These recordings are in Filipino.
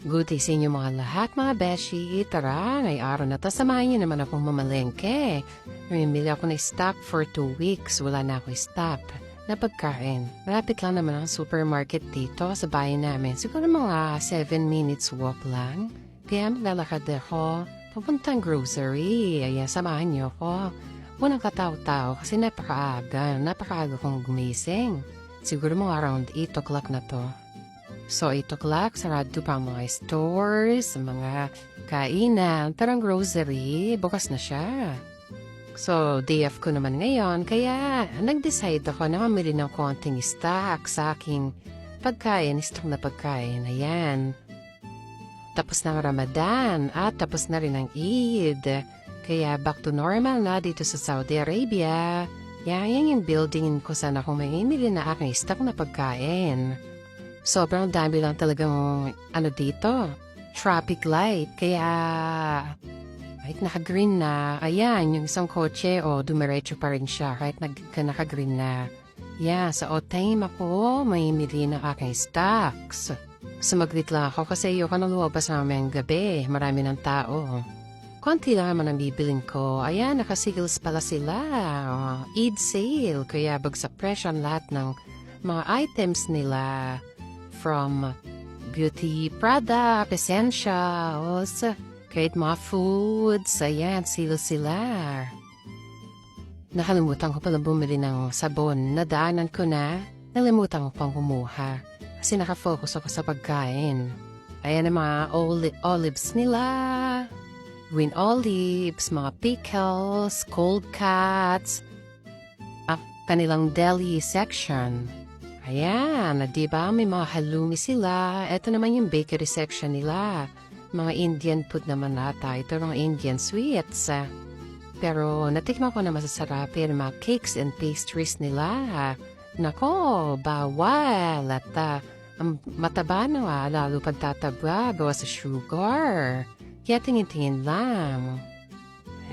Good day sa inyo mga lahat mga beshi. Tara, ngayong araw na to, samahan niyo naman akong mamalengke. Namimili ako ng stock for 2 weeks. Wala na ako stock na pagkain. Malapit lang naman ang supermarket dito sa bahay namin. Siguro mga 7 minutes walk lang. Kaya maglalakad ako papuntang grocery. Ayan, samahan niyo ako. Walang katao-tao kasi napakaaga kong gumising. Siguro mga around 8 o'clock na to. So, 8 o'clock, sarado pa ang mga stores, mga kainan, tarang grocery, bukas na siya. So, day off ko naman ngayon, kaya nag-decide ako na mamili ng konting stock sa aking pagkain, stock na pagkain. Ayan. Tapos na ang Ramadan at tapos na rin ang Eid. Kaya back to normal na dito sa Saudi Arabia. Yan yung building ko sana kung mamimili na aking stock na pagkain. Sobrang dami lang talagang dito, traffic light. Kaya, kahit naka-green na, ayan, yung isang kotse, dumiretso pa rin siya kahit naka-green na. Yeah, sa time ako, may mili ng aking stocks. Sumaglit lang ako kasi ayoko nang lumabas namin gabi, marami ng tao. Konti lang naman ang bibilin ko. Ayan, naka-sales pala sila. Eid sale, kaya bagsak presyo ang lahat ng mga items nila. From beauty product, essentials, kahit mga foods, ayan, sila. Nakalimutan ko pala bumili ng sabon. Nadaanan ko na, nalimutan ko pang kumuha. Kasi nakafocus ako sa pagkain. Ayan ang mga olives nila, green olives, mga pickles, cold cuts, kanilang deli section. Ayan, diba may mga halloumi sila. Ito naman yung bakery section nila. Mga Indian food naman nata. Ito mga Indian sweets. Pero natikman ko na masasarap yung mga cakes and pastries nila. Nako, bawal. At mataba na lalo pagtataba gawa sa sugar. Kaya tingin-tingin lang.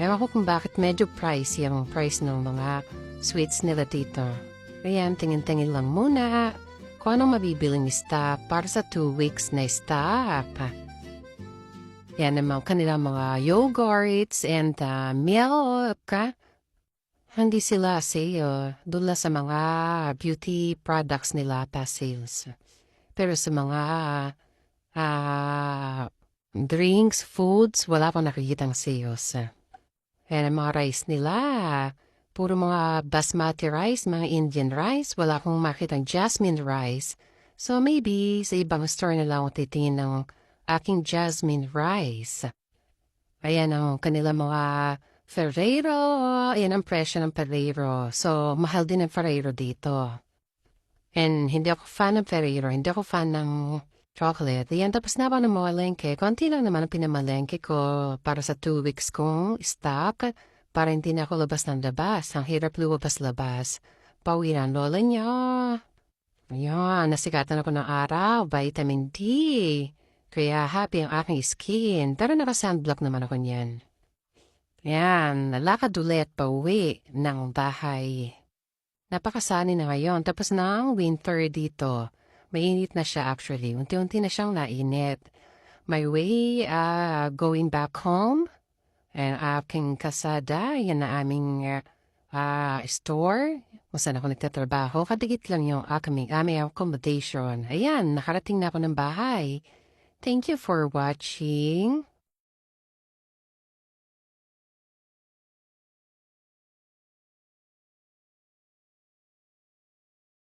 Ewan ko kung bakit medyo pricey ang price ng mga sweets nila dito. Kaya tingin-tingin lang muna kung anong mabibiling stock para sa 2 weeks na stock. Yan naman kanilang mga yogurts and milk. Hindi sila sale. Doon lang sa mga beauty products nila pa sales. Pero sa mga drinks, foods, wala akong nakikitang sales. Yan ang mga rice nila. Puro mga basmati rice, mga Indian rice. Wala akong makitang jasmine rice. So maybe sa ibang store na lang ako titingin ng aking jasmine rice. Ayan ang kanila mga Ferrero. Ayan ang presyo ng Ferrero. So mahal din ang Ferrero dito. And hindi ako fan ng Ferrero. Hindi ako fan ng chocolate. Ayan, tapos na ako ng malengke. Konti lang naman ang pinamalengke ko para sa 2 weeks kong stock. Para hindi na ako labas ng labas. Ang hirap lumabas-labas. Pauwi na ang lola niya. Ayan, nasikatan ako ng araw. Vitamin D. Kaya happy ang aking skin. Pero naka-sunblock naman ako niyan. Ayan, nalakad ulit pauwi ng bahay. Napakasani na ngayon. Tapos na ang winter dito. Mainit na siya actually. Unti-unti na siyang nainit. My way going back home. And aking kasada, yan na aming store. Kung saan ako nagtatrabaho, kadikit lang yung aming accommodation. Ayan, nakarating na ako ng bahay. Thank you for watching.